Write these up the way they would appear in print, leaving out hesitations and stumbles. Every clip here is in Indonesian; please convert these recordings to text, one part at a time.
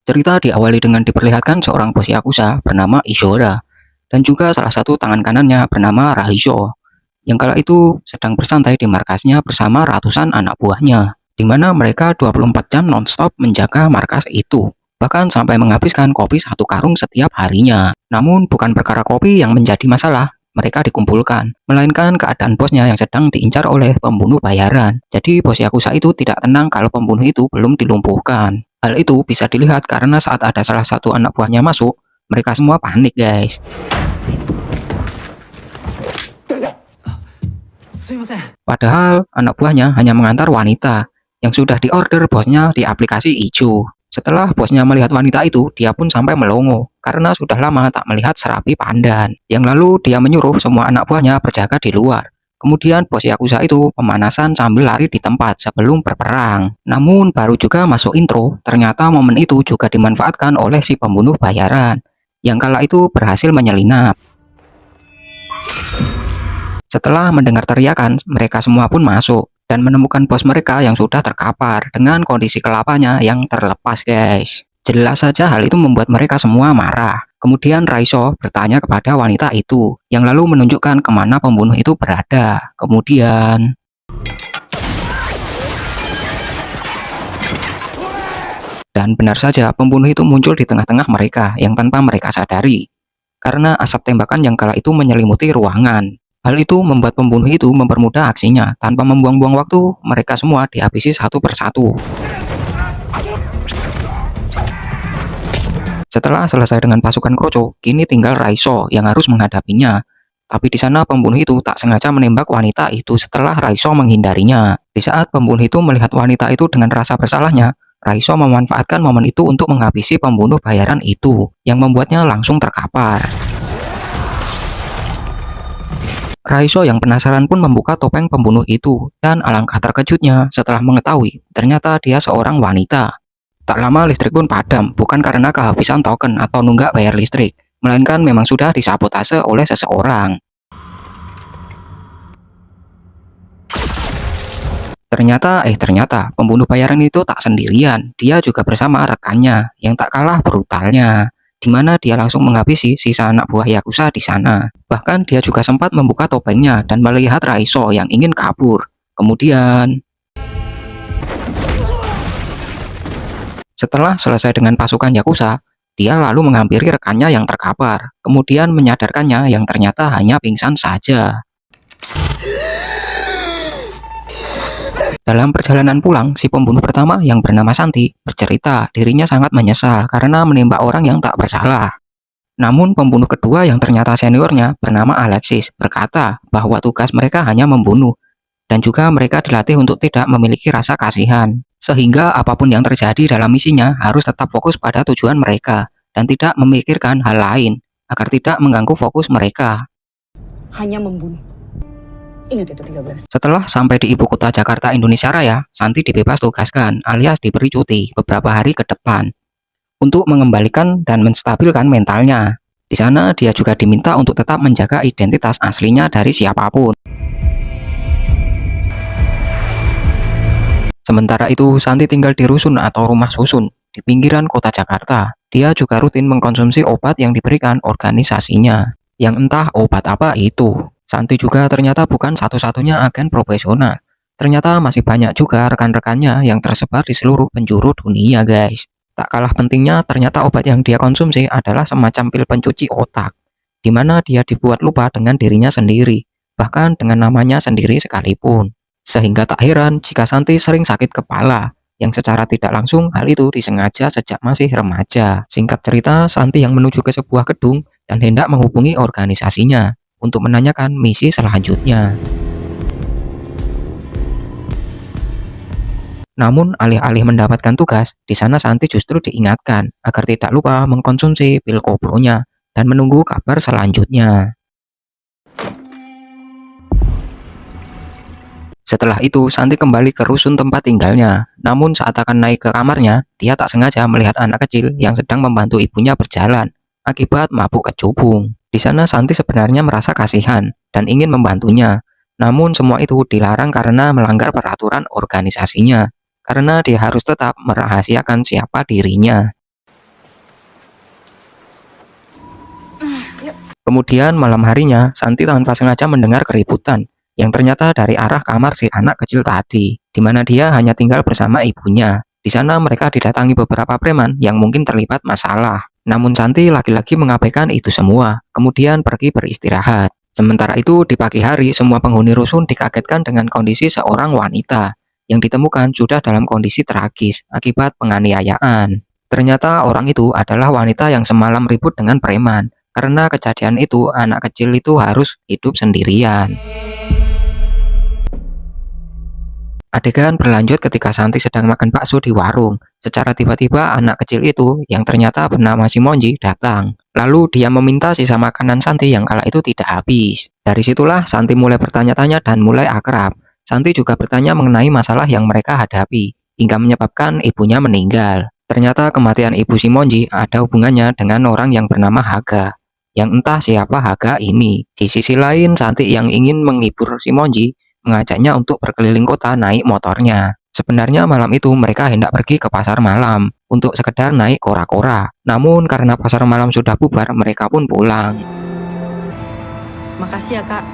Cerita diawali dengan diperlihatkan seorang bos Yakuza bernama Ishora dan juga salah satu tangan kanannya bernama Rahisho yang kala itu sedang bersantai di markasnya bersama ratusan anak buahnya, di mana mereka 24 jam nonstop menjaga markas itu, bahkan sampai menghabiskan kopi satu karung setiap harinya. Namun bukan perkara kopi yang menjadi masalah mereka dikumpulkan, melainkan keadaan bosnya yang sedang diincar oleh pembunuh bayaran. Jadi bos Yakuza itu tidak tenang kalau pembunuh itu belum dilumpuhkan. Hal itu bisa dilihat karena saat ada salah satu anak buahnya masuk, mereka semua panik guys. Padahal anak buahnya hanya mengantar wanita yang sudah diorder bosnya di aplikasi Ijo. Setelah bosnya melihat wanita itu, dia pun sampai melongo karena sudah lama tak melihat serapi pandan. Yang lalu dia menyuruh semua anak buahnya berjaga di luar. Kemudian bos Yakuza itu pemanasan sambil lari di tempat sebelum berperang. Namun baru juga masuk intro, ternyata momen itu juga dimanfaatkan oleh si pembunuh bayaran yang kala itu berhasil menyelinap. Setelah mendengar teriakan, mereka semua pun masuk dan menemukan bos mereka yang sudah terkapar dengan kondisi kelapanya yang terlepas guys. Jelas saja hal itu membuat mereka semua marah. Kemudian Raisho bertanya kepada wanita itu, yang lalu menunjukkan kemana pembunuh itu berada. Kemudian dan benar saja pembunuh itu muncul di tengah-tengah mereka yang tanpa mereka sadari, karena asap tembakan yang kala itu menyelimuti ruangan. Hal itu membuat pembunuh itu mempermudah aksinya. Tanpa membuang-buang waktu, mereka semua dihabisi satu persatu. Setelah selesai dengan pasukan Kroco, kini tinggal Raisho yang harus menghadapinya. Tapi di sana pembunuh itu tak sengaja menembak wanita itu setelah Raisho menghindarinya. Di saat pembunuh itu melihat wanita itu dengan rasa bersalahnya, Raisho memanfaatkan momen itu untuk menghabisi pembunuh bayaran itu, yang membuatnya langsung terkapar. Raisho yang penasaran pun membuka topeng pembunuh itu, dan alangkah terkejutnya setelah mengetahui ternyata dia seorang wanita. Tak lama listrik pun padam, bukan karena kehabisan token atau nunggak bayar listrik, melainkan memang sudah disabotase oleh seseorang. Ternyata pembunuh bayaran itu tak sendirian, dia juga bersama rekannya yang tak kalah brutalnya, di mana dia langsung menghabisi sisa anak buah Yakuza di sana. Bahkan dia juga sempat membuka topengnya dan melihat Raisho yang ingin kabur. Kemudian setelah selesai dengan pasukan Yakuza, dia lalu menghampiri rekannya yang terkapar, kemudian menyadarkannya yang ternyata hanya pingsan saja. Dalam perjalanan pulang, si pembunuh pertama yang bernama Santi bercerita dirinya sangat menyesal karena menembak orang yang tak bersalah. Namun pembunuh kedua yang ternyata seniornya bernama Alexis berkata bahwa tugas mereka hanya membunuh, dan juga mereka dilatih untuk tidak memiliki rasa kasihan. Sehingga apapun yang terjadi dalam misinya harus tetap fokus pada tujuan mereka dan tidak memikirkan hal lain agar tidak mengganggu fokus mereka. Hanya membunuh. Ingat itu 13. Setelah sampai di ibu kota Jakarta Indonesia Raya, Santi dibebas tugaskan alias diberi cuti beberapa hari ke depan untuk mengembalikan dan menstabilkan mentalnya. Di sana dia juga diminta untuk tetap menjaga identitas aslinya dari siapapun. Sementara itu, Santi tinggal di rusun atau rumah susun di pinggiran kota Jakarta. Dia juga rutin mengkonsumsi obat yang diberikan organisasinya, yang entah obat apa itu. Santi juga ternyata bukan satu-satunya agen profesional. Ternyata masih banyak juga rekan-rekannya yang tersebar di seluruh penjuru dunia guys. Tak kalah pentingnya, ternyata obat yang dia konsumsi adalah semacam pil pencuci otak, di mana dia dibuat lupa dengan dirinya sendiri, bahkan dengan namanya sendiri sekalipun. Sehingga tak heran jika Santi sering sakit kepala, yang secara tidak langsung hal itu disengaja sejak masih remaja. Singkat cerita, Santi yang menuju ke sebuah gedung dan hendak menghubungi organisasinya untuk menanyakan misi selanjutnya. Namun alih-alih mendapatkan tugas, di sana Santi justru diingatkan agar tidak lupa mengkonsumsi pil koplonya dan menunggu kabar selanjutnya. Setelah itu, Santi kembali ke rusun tempat tinggalnya. Namun saat akan naik ke kamarnya, dia tak sengaja melihat anak kecil yang sedang membantu ibunya berjalan akibat mabuk kecubung. Di sana Santi sebenarnya merasa kasihan dan ingin membantunya. Namun semua itu dilarang karena melanggar peraturan organisasinya, karena dia harus tetap merahasiakan siapa dirinya. Kemudian malam harinya, Santi tanpa sengaja mendengar keributan yang ternyata dari arah kamar si anak kecil tadi, di mana dia hanya tinggal bersama ibunya. Di sana mereka didatangi beberapa preman yang mungkin terlibat masalah. Namun Santi lagi-lagi mengabaikan itu semua, kemudian pergi beristirahat. Sementara itu di pagi hari, semua penghuni rusun dikagetkan dengan kondisi seorang wanita yang ditemukan sudah dalam kondisi tragis akibat penganiayaan. Ternyata orang itu adalah wanita yang semalam ribut dengan preman. Karena kejadian itu, anak kecil itu harus hidup sendirian. Adegan berlanjut ketika Santi sedang makan bakso di warung. Secara tiba-tiba anak kecil itu yang ternyata bernama Simonji datang. Lalu dia meminta sisa makanan Santi yang kala itu tidak habis. Dari situlah Santi mulai bertanya-tanya dan mulai akrab. Santi juga bertanya mengenai masalah yang mereka hadapi, hingga menyebabkan ibunya meninggal. Ternyata kematian ibu Simonji ada hubungannya dengan orang yang bernama Haga. Yang entah siapa Haga ini. Di sisi lain, Santi yang ingin menghibur Simonji mengajaknya untuk berkeliling kota naik motornya. Sebenarnya malam itu mereka hendak pergi ke pasar malam untuk sekedar naik kora-kora. Namun karena pasar malam sudah bubar, mereka pun pulang. Makasih ya, Kak.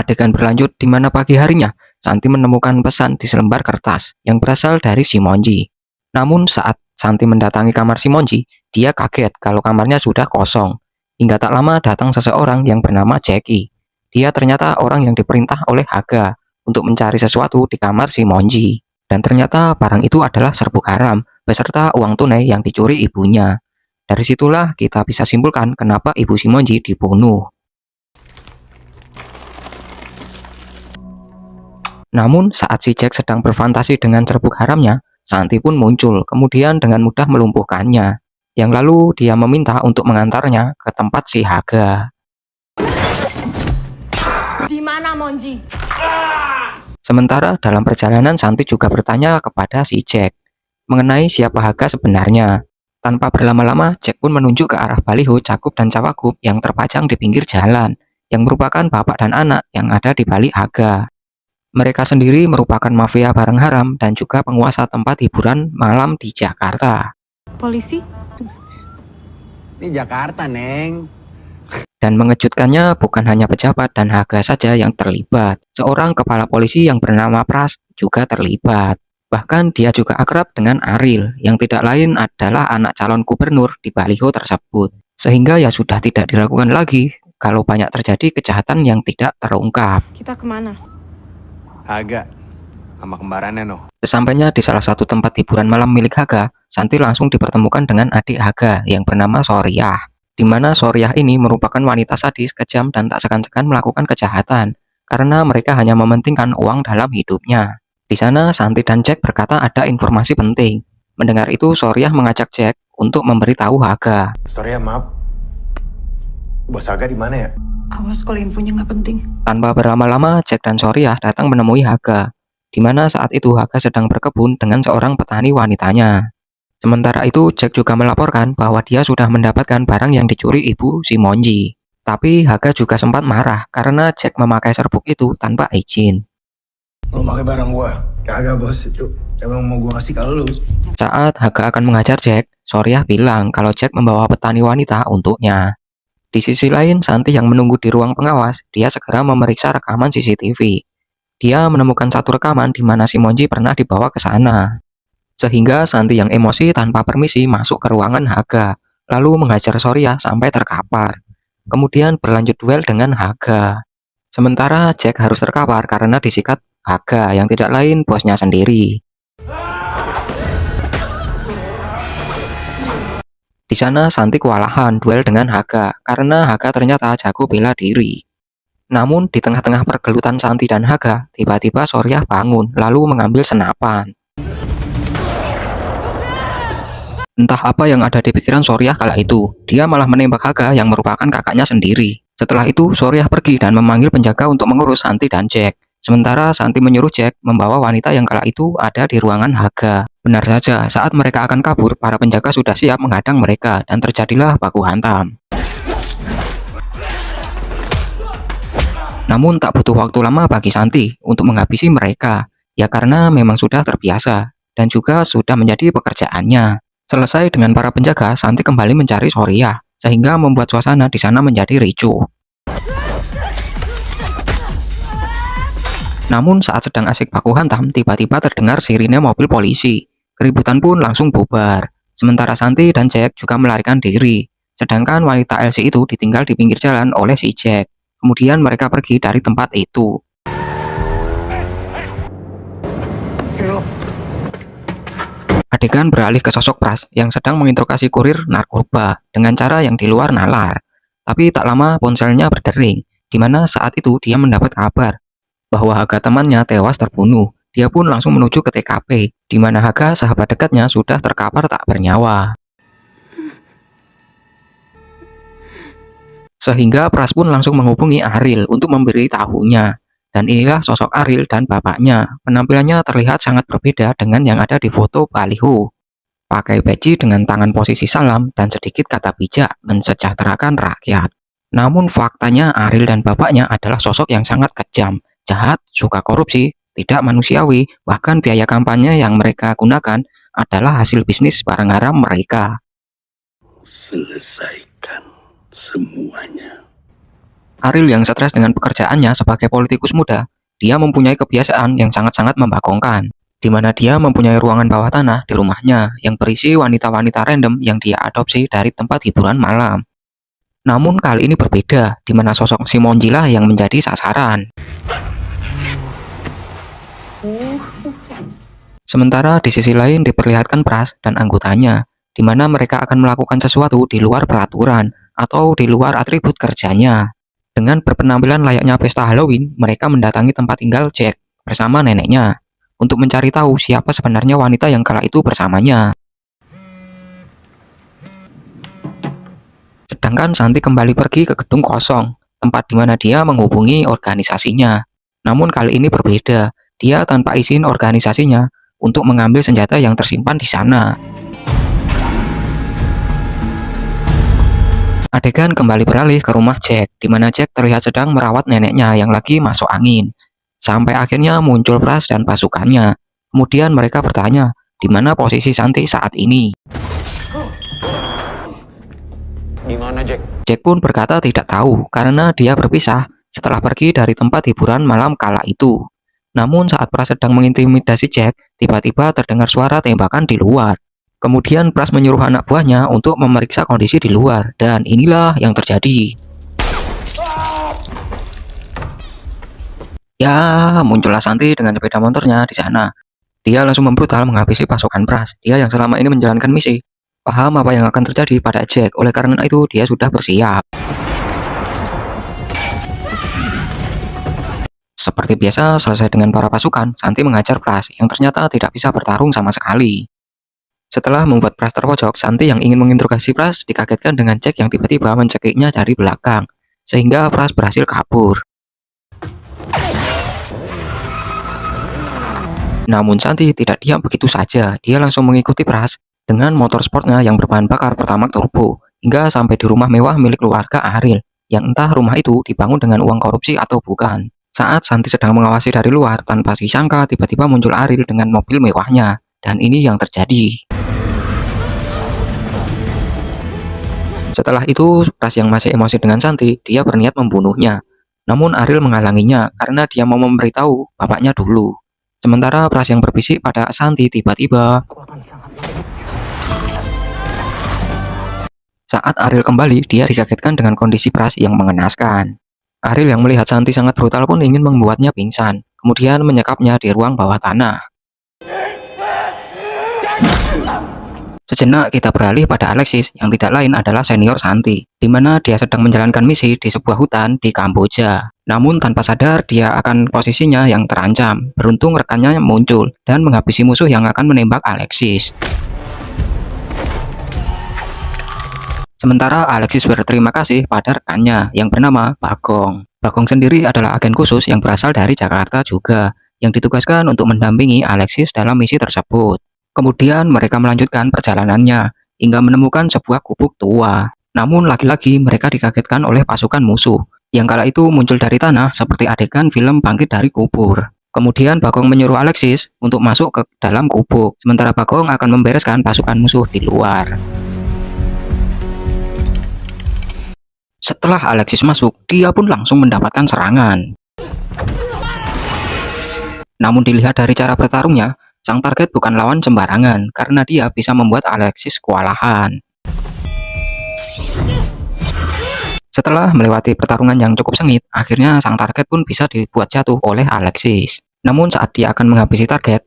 Adegan berlanjut di mana pagi harinya, Santi menemukan pesan di selembar kertas yang berasal dari Simonji. Namun saat Santi mendatangi kamar Simonji, dia kaget kalau kamarnya sudah kosong. Hingga tak lama datang seseorang yang bernama Jackie. Dia ternyata orang yang diperintah oleh Haga untuk mencari sesuatu di kamar Simonji. Dan ternyata barang itu adalah serbuk haram beserta uang tunai yang dicuri ibunya. Dari situlah kita bisa simpulkan kenapa ibu Simonji dibunuh. Namun saat si Jack sedang berfantasi dengan serbuk haramnya, Santi pun muncul kemudian dengan mudah melumpuhkannya. Yang lalu dia meminta untuk mengantarnya ke tempat si Haga. Di mana Monji? Sementara dalam perjalanan Santi juga bertanya kepada si Jack mengenai siapa Haga sebenarnya. Tanpa berlama-lama, Jack pun menunjuk ke arah baliho Cakup dan Cawagup yang terpajang di pinggir jalan, yang merupakan bapak dan anak yang ada di balik Haga. Mereka sendiri merupakan mafia barang haram dan juga penguasa tempat hiburan malam di Jakarta. Polisi? Ini Jakarta, Neng. Dan mengejutkannya bukan hanya pejabat dan Haga saja yang terlibat. Seorang kepala polisi yang bernama Pras juga terlibat. Bahkan dia juga akrab dengan Aril yang tidak lain adalah anak calon gubernur di baliho tersebut. Sehingga ya sudah tidak diragukan lagi kalau banyak terjadi kejahatan yang tidak terungkap. Kita kemana? Haga sama kembarannya noh. Sesampainya di salah satu tempat hiburan malam milik Haga, Santi langsung dipertemukan dengan adik Haga yang bernama Soriah. Di mana Soriah ini merupakan wanita sadis, kejam, dan tak segan-segan melakukan kejahatan karena mereka hanya mementingkan uang dalam hidupnya. Di sana Santi dan Jack berkata ada informasi penting. Mendengar itu Soriah mengajak Jack untuk memberitahu Haga. Sorry ya, maaf. Bos Haga di mana ya? Awas kalau infonya nggak penting. Tanpa berlama-lama, Jack dan Soriah datang menemui Haga, di mana saat itu Haga sedang berkebun dengan seorang petani wanitanya. Sementara itu, Jack juga melaporkan bahwa dia sudah mendapatkan barang yang dicuri ibu Simonji. Tapi Haga juga sempat marah karena Jack memakai serbuk itu tanpa izin. Lo pakai barang gua? Kagak bos, itu emang mau gua kasih kalau lu. Saat Haga akan mengajar Jack, Soriah bilang kalau Jack membawa petani wanita untuknya. Di sisi lain, Santi yang menunggu di ruang pengawas, dia segera memeriksa rekaman CCTV. Dia menemukan satu rekaman di mana Simonji pernah dibawa ke sana. Sehingga Santi yang emosi tanpa permisi masuk ke ruangan Haga, lalu menghajar Soriah sampai terkapar. Kemudian berlanjut duel dengan Haga. Sementara Jack harus terkapar karena disikat Haga yang tidak lain bosnya sendiri. Di sana Santi kewalahan duel dengan Haga karena Haga ternyata jago bela diri. Namun di tengah-tengah pergelutan Santi dan Haga, tiba-tiba Soriah bangun lalu mengambil senapan. Entah apa yang ada di pikiran Soriah kala itu, dia malah menembak Haga yang merupakan kakaknya sendiri. Setelah itu, Soriah pergi dan memanggil penjaga untuk mengurus Santi dan Jack. Sementara Santi menyuruh Jack membawa wanita yang kala itu ada di ruangan Haga. Benar saja, saat mereka akan kabur, para penjaga sudah siap menghadang mereka dan terjadilah baku hantam. Namun tak butuh waktu lama bagi Santi untuk menghabisi mereka, ya karena memang sudah terbiasa dan juga sudah menjadi pekerjaannya. Selesai dengan para penjaga, Santi kembali mencari Soriah. sehingga membuat suasana di sana menjadi ricuh. Namun saat sedang asik baku hantam, tiba-tiba terdengar sirine mobil polisi. Keributan pun langsung bubar. Sementara Santi dan Jack juga melarikan diri. Sedangkan wanita Elsie itu ditinggal di pinggir jalan oleh si Jack. Kemudian mereka pergi dari tempat itu. Adegan beralih ke sosok Pras yang sedang menginterogasi kurir narkoba dengan cara yang di luar nalar. Tapi tak lama ponselnya berdering, di mana saat itu dia mendapat kabar bahwa Haga temannya tewas terbunuh. Dia pun langsung menuju ke TKP, di mana Haga sahabat dekatnya sudah terkapar tak bernyawa. Sehingga Pras pun langsung menghubungi Ariel untuk memberi tahunya. Dan inilah sosok Ariel dan bapaknya. Penampilannya terlihat sangat berbeda dengan yang ada di foto baliho. Pakai peci dengan tangan posisi salam dan sedikit kata bijak mensejahterakan rakyat. Namun faktanya Ariel dan bapaknya adalah sosok yang sangat kejam, jahat, suka korupsi, tidak manusiawi, bahkan biaya kampanye yang mereka gunakan adalah hasil bisnis barang haram mereka. Selesaikan semuanya. Ariel yang stres dengan pekerjaannya sebagai politikus muda, dia mempunyai kebiasaan yang sangat-sangat membagongkan, di mana dia mempunyai ruangan bawah tanah di rumahnya yang berisi wanita-wanita random yang dia adopsi dari tempat hiburan malam. Namun kali ini berbeda, di mana sosok si Monji lah yang menjadi sasaran. Sementara di sisi lain diperlihatkan Pras dan anggotanya, di mana mereka akan melakukan sesuatu di luar peraturan atau di luar atribut kerjanya. Dengan berpenampilan layaknya pesta Halloween, mereka mendatangi tempat tinggal Jack bersama neneknya untuk mencari tahu siapa sebenarnya wanita yang kala itu bersamanya. Sedangkan Santi kembali pergi ke gedung kosong, tempat di mana dia menghubungi organisasinya. Namun kali ini berbeda, dia tanpa izin organisasinya untuk mengambil senjata yang tersimpan di sana. Adegan kembali beralih ke rumah Jack, di mana Jack terlihat sedang merawat neneknya yang lagi masuk angin. Sampai akhirnya muncul Pras dan pasukannya. Kemudian mereka bertanya, di mana posisi Santi saat ini. Di mana Jack? Jack pun berkata tidak tahu, karena dia berpisah setelah pergi dari tempat hiburan malam kala itu. Namun saat Pras sedang mengintimidasi Jack, tiba-tiba terdengar suara tembakan di luar. Kemudian Pras menyuruh anak buahnya untuk memeriksa kondisi di luar, dan inilah yang terjadi. Ya, muncullah Santi dengan sepeda motornya di sana. Dia langsung membrutal menghabisi pasukan Pras. Dia yang selama ini menjalankan misi, paham apa yang akan terjadi pada Jack, oleh karena itu dia sudah bersiap. Seperti biasa, selesai dengan para pasukan, Santi mengajar Pras yang ternyata tidak bisa bertarung sama sekali. Setelah membuat Pras terpojok, Santi yang ingin menginterogasi Pras dikagetkan dengan Jack yang tiba-tiba mencekiknya dari belakang, sehingga Pras berhasil kabur. Namun Santi tidak diam begitu saja, dia langsung mengikuti Pras dengan motor sportnya yang berbahan bakar Pertamax turbo, hingga sampai di rumah mewah milik keluarga Ariel, yang entah rumah itu dibangun dengan uang korupsi atau bukan. Saat Santi sedang mengawasi dari luar, tanpa disangka tiba-tiba muncul Ariel dengan mobil mewahnya, dan ini yang terjadi. Setelah itu, Pras yang masih emosi dengan Santi, dia berniat membunuhnya. Namun Ariel menghalanginya karena dia mau memberitahu bapaknya dulu. Sementara Pras yang berbisik pada Santi tiba-tiba. Saat Ariel kembali, dia dikagetkan dengan kondisi Pras yang mengenaskan. Ariel yang melihat Santi sangat brutal pun ingin membuatnya pingsan, kemudian menyekapnya di ruang bawah tanah. Sejenak kita beralih pada Alexis yang tidak lain adalah senior Santi, di mana dia sedang menjalankan misi di sebuah hutan di Kamboja. Namun tanpa sadar dia akan posisinya yang terancam. Beruntung rekannya muncul dan menghabisi musuh yang akan menembak Alexis. Sementara Alexis berterima kasih pada rekannya yang bernama Bagong. Bagong sendiri adalah agen khusus yang berasal dari Jakarta juga, yang ditugaskan untuk mendampingi Alexis dalam misi tersebut. Kemudian mereka melanjutkan perjalanannya hingga menemukan sebuah gubuk tua. Namun lagi-lagi mereka dikagetkan oleh pasukan musuh yang kala itu muncul dari tanah seperti adegan film Bangkit dari Kubur. Kemudian Bagong menyuruh Alexis untuk masuk ke dalam gubuk, sementara Bagong akan membereskan pasukan musuh di luar. Setelah Alexis masuk, dia pun langsung mendapatkan serangan. Namun dilihat dari cara bertarungnya, sang target bukan lawan sembarangan karena dia bisa membuat Alexis kewalahan. Setelah melewati pertarungan yang cukup sengit, akhirnya sang target pun bisa dibuat jatuh oleh Alexis. Namun saat dia akan menghabisi target,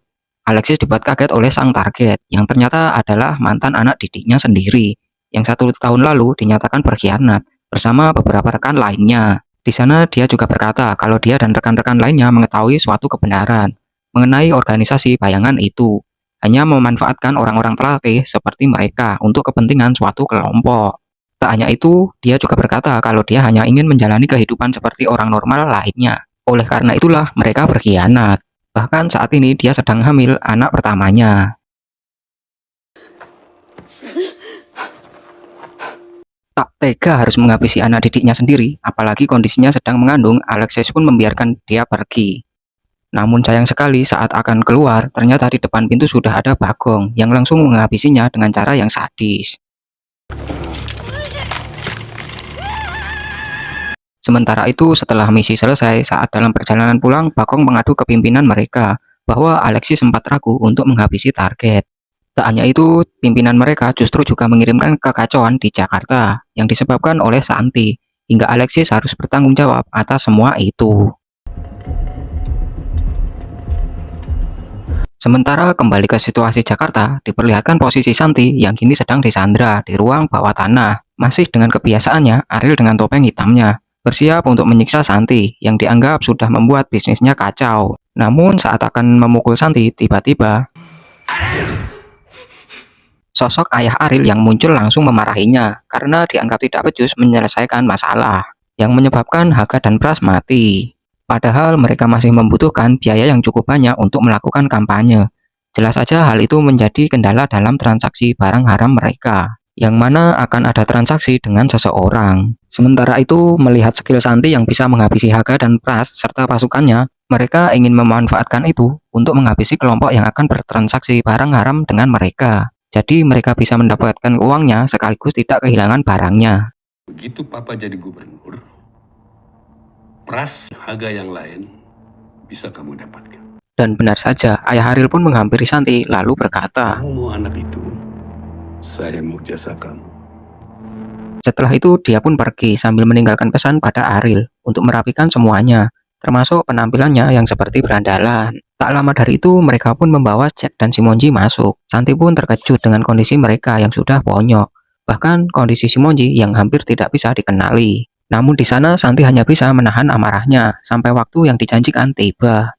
Alexis dibuat kaget oleh sang target, yang ternyata adalah mantan anak didiknya sendiri, yang 1 tahun lalu dinyatakan berkhianat bersama beberapa rekan lainnya. Di sana dia juga berkata kalau dia dan rekan-rekan lainnya mengetahui suatu kebenaran mengenai organisasi bayangan itu, hanya memanfaatkan orang-orang terlatih seperti mereka untuk kepentingan suatu kelompok. Tak hanya itu, dia juga berkata kalau dia hanya ingin menjalani kehidupan seperti orang normal lainnya. Oleh karena itulah mereka berkhianat. Bahkan saat ini dia sedang hamil anak pertamanya. Tak tega harus menghabisi anak didiknya sendiri, apalagi kondisinya sedang mengandung, Alexis pun membiarkan dia pergi. Namun sayang sekali saat akan keluar, ternyata di depan pintu sudah ada Bagong yang langsung menghabisinya dengan cara yang sadis. Sementara itu, setelah misi selesai, saat dalam perjalanan pulang, Bagong mengadu ke pimpinan mereka bahwa Alexis sempat ragu untuk menghabisi target. Tak hanya itu, pimpinan mereka justru juga mengirimkan kekacauan di Jakarta yang disebabkan oleh Santi, hingga Alexis harus bertanggung jawab atas semua itu. Sementara kembali ke situasi Jakarta, diperlihatkan posisi Santi yang kini sedang disandra di ruang bawah tanah. Masih dengan kebiasaannya, Ariel dengan topeng hitamnya bersiap untuk menyiksa Santi yang dianggap sudah membuat bisnisnya kacau. Namun saat akan memukul Santi, tiba-tiba sosok ayah Ariel yang muncul langsung memarahinya karena dianggap tidak becus menyelesaikan masalah, yang menyebabkan Haga dan Pras mati. Padahal mereka masih membutuhkan biaya yang cukup banyak untuk melakukan kampanye. Jelas saja hal itu menjadi kendala dalam transaksi barang haram mereka, yang mana akan ada transaksi dengan seseorang. Sementara itu, melihat skill Santi yang bisa menghabisi Haga dan Pras serta pasukannya, mereka ingin memanfaatkan itu untuk menghabisi kelompok yang akan bertransaksi barang haram dengan mereka. Jadi mereka bisa mendapatkan uangnya sekaligus tidak kehilangan barangnya. Begitu Papa jadi gubernur, Pras, Haga yang lain bisa kamu dapatkan. Dan benar saja, ayah Ariel pun menghampiri Santi lalu berkata, Kamu mau anak itu, saya mau jasa kamu. setelah itu dia pun pergi sambil meninggalkan pesan pada Ariel untuk merapikan semuanya, termasuk penampilannya yang seperti berandalan. Tak lama dari itu mereka pun membawa Jack dan Simonji masuk. Santi pun terkejut dengan kondisi mereka yang sudah bonyok, bahkan kondisi Simonji yang hampir tidak bisa dikenali. Namun di sana Santi hanya bisa menahan amarahnya sampai waktu yang dijanjikan tiba.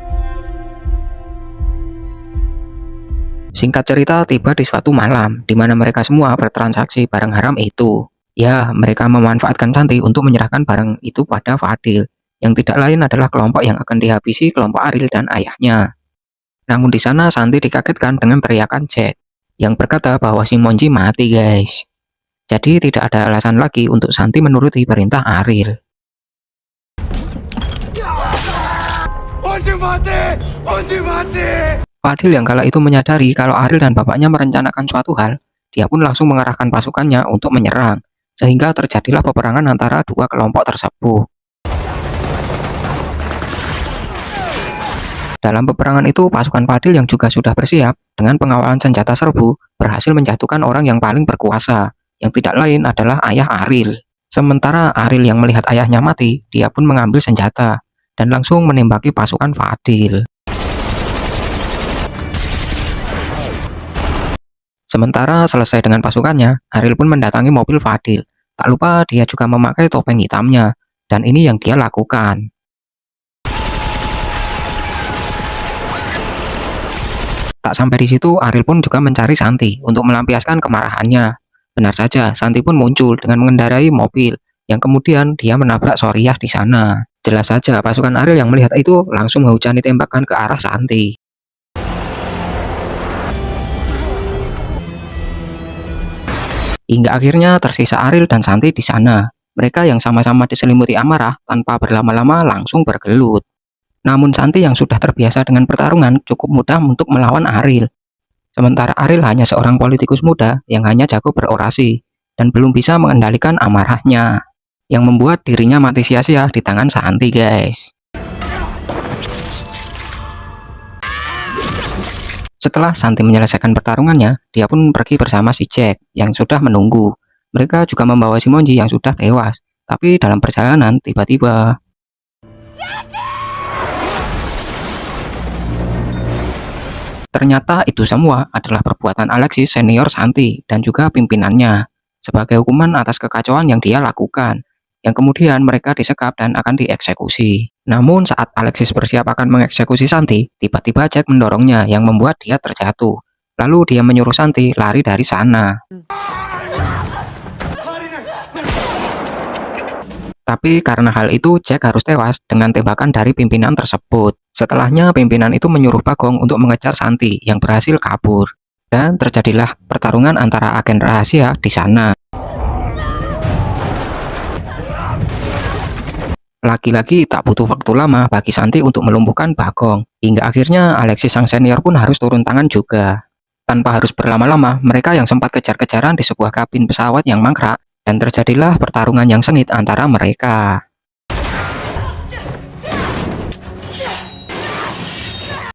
Singkat cerita, tiba di suatu malam di mana mereka semua bertransaksi barang haram itu. Ya, mereka memanfaatkan Santi untuk menyerahkan barang itu pada Fadil, yang tidak lain adalah kelompok yang akan dihabisi kelompok Ariel dan ayahnya. Namun di sana Santi dikagetkan dengan teriakan Jack yang berkata bahwa Simonji mati, guys. Jadi tidak ada alasan lagi untuk Santi menuruti perintah Ariel. Fadil yang kala itu menyadari kalau Ariel dan bapaknya merencanakan suatu hal, dia pun langsung mengarahkan pasukannya untuk menyerang, sehingga terjadilah peperangan antara dua kelompok tersebut. Dalam peperangan itu, pasukan Fadil yang juga sudah bersiap dengan pengawalan senjata serbu berhasil menjatuhkan orang yang paling berkuasa, yang tidak lain adalah ayah Ariel. Sementara Ariel yang melihat ayahnya mati, dia pun mengambil senjata dan langsung menembaki pasukan Fadil. Sementara selesai dengan pasukannya, Ariel pun mendatangi mobil Fadil. Tak lupa dia juga memakai topeng hitamnya, dan ini yang dia lakukan. Tak sampai di situ, Ariel pun juga mencari Santi untuk melampiaskan kemarahannya. Benar saja, Santi pun muncul dengan mengendarai mobil, yang kemudian dia menabrak Soriah di sana. Jelas saja, pasukan Ariel yang melihat itu langsung menghujani tembakan ke arah Santi. Hingga akhirnya tersisa Ariel dan Santi di sana. Mereka yang sama-sama diselimuti amarah tanpa berlama-lama langsung bergelut. Namun Santi yang sudah terbiasa dengan pertarungan cukup mudah untuk melawan Ariel. Sementara Ariel hanya seorang politikus muda yang hanya jago berorasi dan belum bisa mengendalikan amarahnya. yang membuat dirinya mati sia-sia di tangan Santi, guys. Setelah Santi menyelesaikan pertarungannya, dia pun pergi bersama si Jack yang sudah menunggu. Mereka juga membawa si Monji yang sudah tewas. Tapi dalam perjalanan tiba-tiba ternyata itu semua adalah perbuatan Alexis senior Santi dan juga pimpinannya sebagai hukuman atas kekacauan yang dia lakukan, yang kemudian mereka disekap dan akan dieksekusi. Namun saat Alexis bersiap akan mengeksekusi Santi, tiba-tiba Jack mendorongnya yang membuat dia terjatuh. Lalu dia menyuruh Santi lari dari sana. Tapi karena hal itu, Jack harus tewas dengan tembakan dari pimpinan tersebut. Setelahnya, pimpinan itu menyuruh Bagong untuk mengejar Santi yang berhasil kabur. Dan terjadilah pertarungan antara agen rahasia di sana. Lagi-lagi tak butuh waktu lama bagi Santi untuk melumpuhkan Bagong. Hingga akhirnya Alexis sang senior pun harus turun tangan juga. Tanpa harus berlama-lama, mereka yang sempat kejar-kejaran di sebuah kabin pesawat yang mangkrak, dan terjadilah pertarungan yang sengit antara mereka.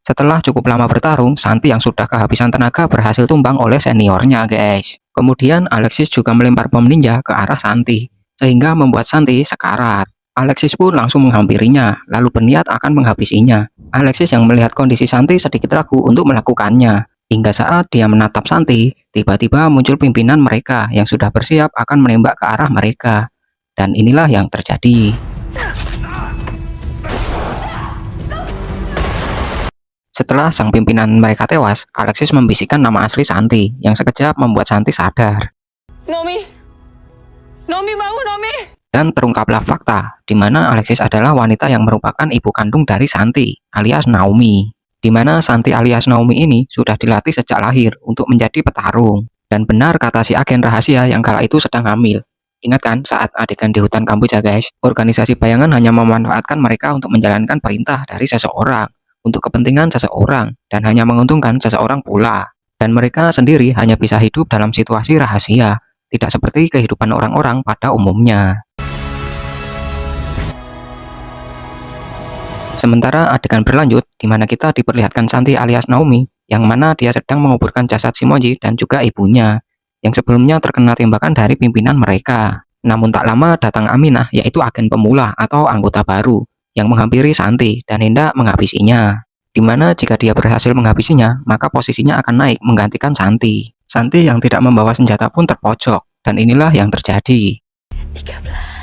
Setelah cukup lama bertarung, Santi yang sudah kehabisan tenaga berhasil tumbang oleh seniornya, guys. Kemudian Alexis juga melempar bom ninja ke arah Santi, sehingga membuat Santi sekarat. Alexis pun langsung menghampirinya, lalu berniat akan menghabisinya. Alexis yang melihat kondisi Santi sedikit ragu untuk melakukannya. Hingga saat dia menatap Santi, tiba-tiba muncul pimpinan mereka yang sudah bersiap akan menembak ke arah mereka. Dan inilah yang terjadi. Setelah sang pimpinan mereka tewas, Alexis membisikkan nama asli Santi, yang sekejap membuat Santi sadar. Nomi! Nomi bangun, Nomi! Dan terungkaplah fakta, di mana Alexis adalah wanita yang merupakan ibu kandung dari Santi, alias Naomi. Di mana Santi alias Naomi ini sudah dilatih sejak lahir untuk menjadi petarung. Dan benar kata si agen rahasia yang kala itu sedang hamil. Ingat kan saat adegan di hutan Kamboja, guys, organisasi bayangan hanya memanfaatkan mereka untuk menjalankan perintah dari seseorang, untuk kepentingan seseorang, dan hanya menguntungkan seseorang pula. Dan mereka sendiri hanya bisa hidup dalam situasi rahasia, tidak seperti kehidupan orang-orang pada umumnya. Sementara adegan berlanjut, di mana kita diperlihatkan Santi alias Naomi, yang mana dia sedang menguburkan jasad si Monji dan juga ibunya, yang sebelumnya terkena tembakan dari pimpinan mereka. Namun tak lama datang Aminah, yaitu agen pemula atau anggota baru, yang menghampiri Santi dan hendak menghabisinya. Di mana jika dia berhasil menghabisinya, maka posisinya akan naik menggantikan Santi. Santi yang tidak membawa senjata pun terpojok, dan inilah yang terjadi. 13.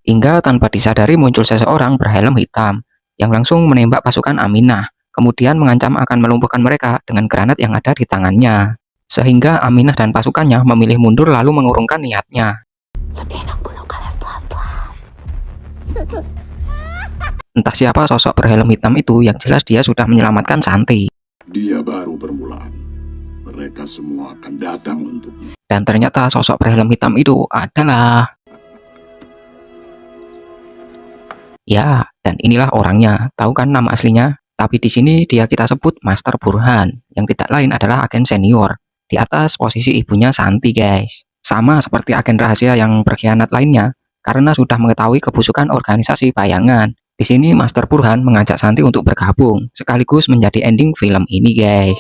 Hingga tanpa disadari muncul seseorang berhelm hitam yang langsung menembak pasukan Aminah, kemudian mengancam akan melumpuhkan mereka dengan granat yang ada di tangannya. Sehingga Aminah dan pasukannya memilih mundur lalu mengurungkan niatnya. Entah siapa sosok berhelm hitam itu, yang jelas dia sudah menyelamatkan Santi. Dia baru permulaan. Mereka semua akan datang untuknya. Dan ternyata sosok berhelm hitam itu adalah... Ya, dan inilah orangnya. Tahu kan nama aslinya? Tapi di sini dia kita sebut Master Burhan, yang tidak lain adalah agen senior di atas posisi ibunya Santi, guys. Sama seperti agen rahasia yang berkhianat lainnya, karena sudah mengetahui kebusukan organisasi bayangan. Di sini Master Burhan mengajak Santi untuk bergabung, sekaligus menjadi ending film ini, guys.